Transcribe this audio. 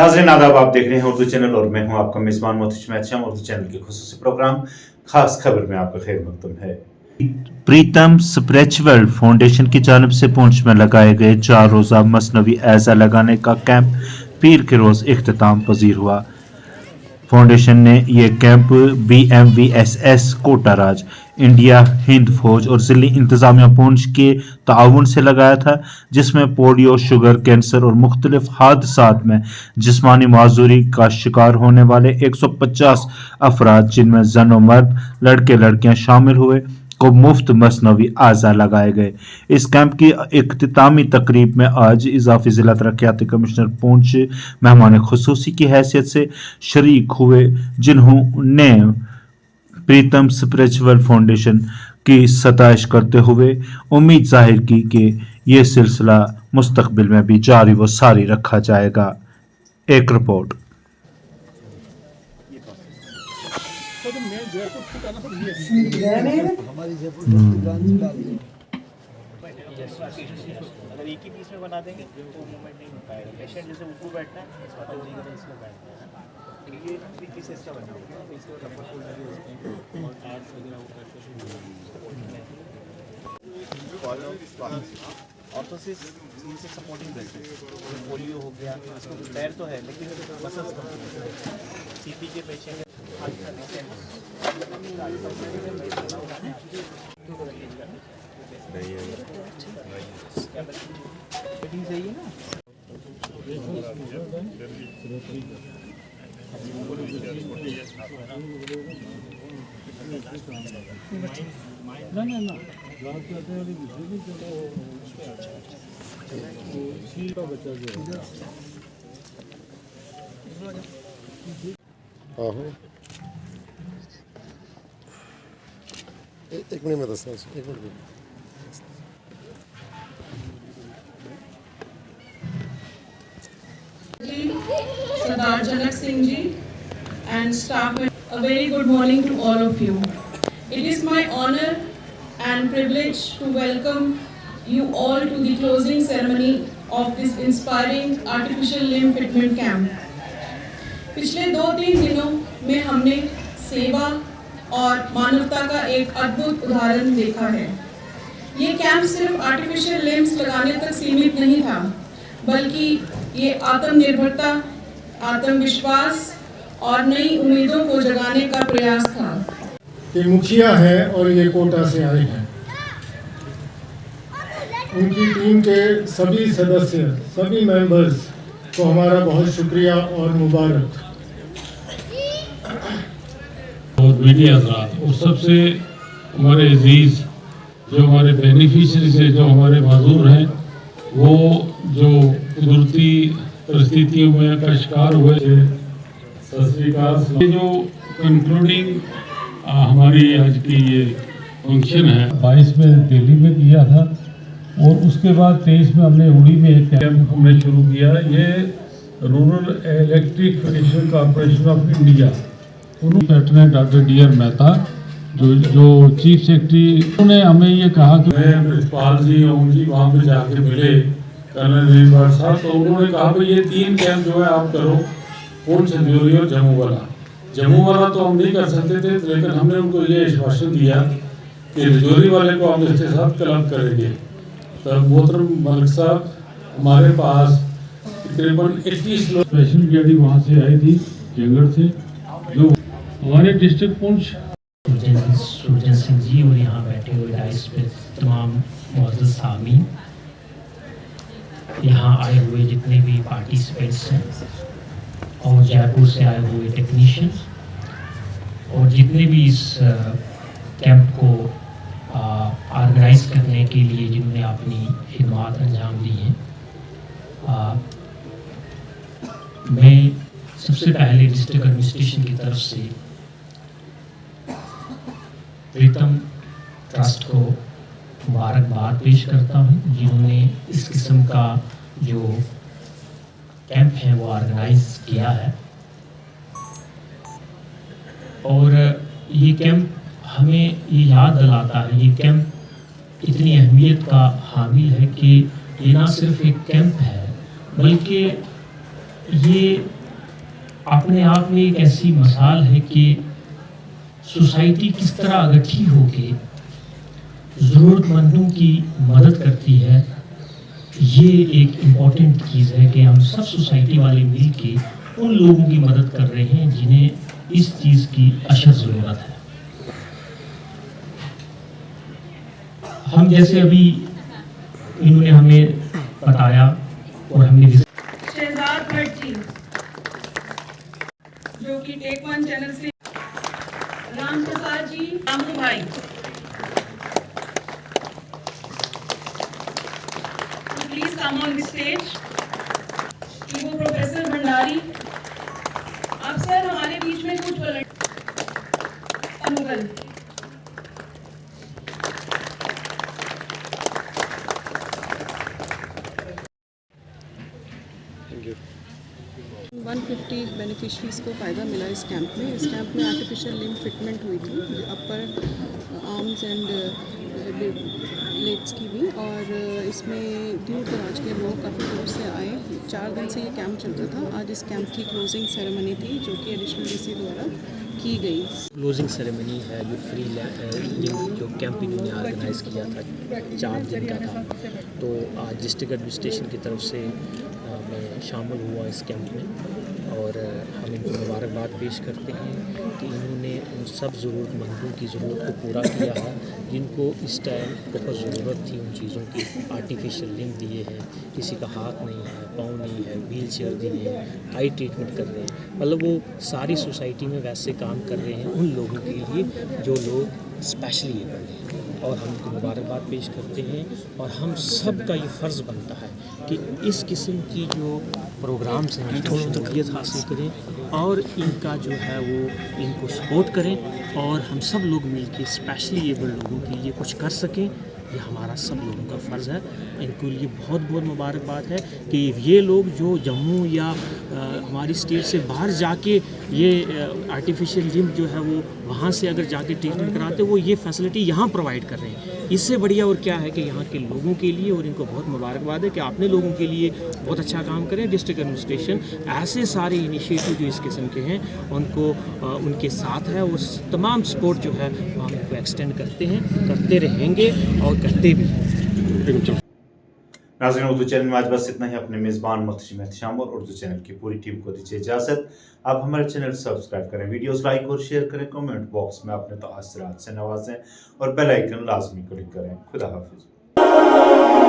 नाज़रीन आदाब, आप देख रहे हैं उर्दू चैनल और मैं हूं आपका मेज़बान मोहतरम मैथम। उर्दू चैनल के खुसूसी प्रोग्राम खास खबर में आपका खैर मकदम है। प्रीतम स्पिरिचुअल फाउंडेशन की जानिब से पुंछ में लगाए गए 4 रोज़ा मसनवी ऐज़ा लगाने का कैंप पीर के रोज़ इख्तिताम पजीर हुआ। फाउंडेशन ने यह कैंप BMVSS कोटाराज, इंडिया हिंद फौज और ज़िली इंतज़ामिया पुंछ के ताउन से लगाया था, जिसमें पोलियो, शुगर, कैंसर और मुख्तलिफ हादसात में जिस्मानी माजूरी का शिकार होने वाले 150 अफराद, जिनमें जन और मर्द, लड़के लड़कियां शामिल हुए, को मुफ्त मसनवी आज़ा लगाए गए। इस कैंप की इख्तितामी तकरीब में आज इजाफी जिला तरक्याती कमिश्नर पुंछ मेहमान खुसूसी की हैसियत से शरीक हुए, जिन्होंने प्रीतम स्पिरिचुअल फाउंडेशन की सताइश करते हुए उम्मीद जाहिर की कि ये सिलसिला मुस्तकबिल में भी जारी व सारी रखा जाएगा। एक रिपोर्ट। अगर एक ही पीस में बना देंगे तो मूवमेंट नहीं हो पाएगा। पेशेंट जैसे ऊपर बैठना है, इसका तो जी का इसमें बैठना है। ये 3 पीसेस का बना होगा, तो इसको रबर फोल्डर भी होते हैं और कार्ड्स वगैरह ऑर्थोसिस से सपोर्टिंग ब्रेस्ट, पोलियो हो गया, इसको पैर तो है लेकिन मसल्स कम है। CP के पेशेंट सही है ना। एक मिनट में दसना, एक मिनट में। Sardar Janak Singh ji and staff, a very good morning to all of you. It is my honor and privilege to welcome you all to the closing ceremony of this inspiring artificial limb fitment camp. पिछले 2-3 दिनों में हमने सेवा और मानवता का एक अद्भुत उदाहरण देखा है। ये कैंप सिर्फ आर्टिफिशियल लिम्स लगाने तक सीमित नहीं था, बल्कि ये आत्मनिर्भरता, आत्मविश्वास और नई उम्मीदों को जगाने का प्रयास था। ये मुखिया है और ये कोटा से आए हैं। उनकी टीम के सभी सदस्य, सभी मेंबर्स को हमारा बहुत शुक्रिया और मुबारक। और मीडिया हज़रात और सबसे हमारे अजीज़ जो हमारे बेनिफिशरीज है, जो हमारे माजूर हैं, वो जो कुदरती परिस्थितियों में का शिकार हुए थे, सत श्री अकाल। ये जो कंक्लूडिंग हमारी आज की ये फंक्शन है 22 में दिल्ली में किया था और उसके बाद 23 में हमने उड़ी में एक कैंप हमने शुरू किया। ये rural electrification corporation of India, उन्होंने पैटर्न डॉक्टर DR मेहता जो चीफ सेक्रेटरी, उन्होंने हमें ये कहा कि मैं प्रिंसिपाल जी ओम जी वहाँ पे जाके मिले कर्नल वीरवार साहब, तो उन्होंने कहा भाई ये 3 कैंप जो है आप करो, पुंछ, राजौरी और जम्मू वाला। जम्मू वाला तो हम नहीं कर सकते थे, लेकिन हमने उनको ये आश्वासन दिया कि राजौरी वाले को हम इसके साथ क्लब करेंगे। तो मोहतरम मलिक साहब हमारे पास तकरीबन 21 लोग स्पेशल गाड़ी वहाँ से आई थी जंगल से, जो हमारे डिस्ट्रिक्ट पुंछ सुरजन सिंह जी और यहाँ बैठे हुए डाइस पे तमाम मुअज़्ज़ज़ सामीन, यहाँ आए हुए जितने भी पार्टिसिपेंट्स हैं और जयपुर से आए हुए टेक्नीशियंस और जितने भी इस कैंप को ऑर्गेनाइज करने के लिए जिन्होंने अपनी खिदमत अंजाम दी हैं। मैं सबसे पहले डिस्ट्रिक्ट एडमिनिस्ट्रेशन की तरफ से प्रीतम ट्रस्ट को मुबारकबाद पेश करता हूँ, जिन्होंने इस किस्म का जो कैंप है वो ऑर्गेनाइज किया है। और ये कैंप हमें ये याद दिलाता है, ये कैंप इतनी अहमियत का हामिल है कि ये ना सिर्फ एक कैंप है बल्कि ये अपने आप में एक ऐसी मिसाल है कि सोसाइटी किस तरह इकट्ठी होके ज़रूरतमंदों की मदद करती है। ये एक इम्पॉर्टेंट चीज़ है कि हम सब सोसाइटी वाले मिल के उन लोगों की मदद कर रहे हैं जिन्हें इस चीज़ की अशद ज़रूरत है। हम जैसे अभी इन्होंने हमें बताया और हमने शहजाद भट्ट जी जो कि टेक वन चैनल से, राम प्रसाद जी, रामू भाई, please come on the stage. Evo professor Bhandari, अब सर हमारे बीच में कुछ मुगल। वन 150 बेनिफिशरीज़ को फ़ायदा मिला इस कैंप में। इस कैंप में आर्टिफिशियल लिम्ब फिटमेंट हुई थी, अपर आर्म्स एंड लेग्स की भी, और इसमें दूर दराज के लोग काफ़ी दूर से आए। 4 दिन से ये कैंप चलता था। आज इस कैंप की क्लोजिंग सेरेमनी थी जो कि एडिशनल डीसी द्वारा की गई। क्लोजिंग सेरेमनी है, ये फ्री जो कैंप इन्होंने ऑर्गेनाइज़ किया था 4 दिन का था। तो आज डिस्ट्रिक्ट एडमिनिस्ट्रेशन की तरफ से मैं शामिल हुआ इस कैंप में और हम इनको मुबारकबाद पेश करते हैं कि इन्होंने उन सब ज़रूरतमंदों की ज़रूरत को पूरा किया है जिनको इस टाइम बहुत ज़रूरत थी उन चीज़ों की। आर्टिफिशियल लिम्ब दिए हैं, किसी का हाथ नहीं है, पाँव नहीं है, व्हील चेयर दिए हैं, आई ट्रीटमेंट कर रहे हैं। मतलब वो सारी सोसाइटी में वैसे काम कर रहे हैं उन लोगों के लिए जो लोग स्पेशली एबल्ड हैं, और हम उनको मुबारकबाद पेश करते हैं। और हम सब का ये फ़र्ज़ बनता है कि इस किस्म की जो प्रोग्राम्स हैं उसको शमूलियत हासिल करें और इनका जो है वो इनको सपोर्ट करें, और हम सब लोग मिलके स्पेशली एबल्ड लोगों के लिए कुछ कर सकें। ये हमारा सब लोगों का फ़र्ज़ है। इनके लिए बहुत बहुत मुबारकबाद है कि ये लोग जो जम्मू या हमारी स्टेट से बाहर जाके ये आर्टिफिशियल लिम्ब जो है वो वहाँ से अगर जाके ट्रीटमेंट कराते वो ये फैसिलिटी यहाँ प्रोवाइड कर रहे हैं। इससे बढ़िया और क्या है कि यहाँ के लोगों के लिए, और इनको बहुत मुबारकबाद है कि आपने लोगों के लिए बहुत अच्छा काम करें। डिस्ट्रिक्ट एडमिनिस्ट्रेशन ऐसे सारे इनिशिएटिव जो इस किस्म के हैं उनको उनके साथ है, और तमाम सपोर्ट जो है हम उनको एक्सटेंड करते हैं, करते रहेंगे और करते भी हैं। नाज़रीन, उर्दू चैनल में आज बस इतना ही। अपने मेज़बान मुख्तशिम एहतिशाम और उर्दू चैनल की पूरी टीम को दीजिए इजाज़त। आप हमारे चैनल सब्सक्राइब करें, वीडियोस लाइक और शेयर करें, कमेंट बॉक्स में अपने ताअस्सुरात से नवाजें और बेल आइकन लाजमी क्लिक करें। खुदा हाफिज़।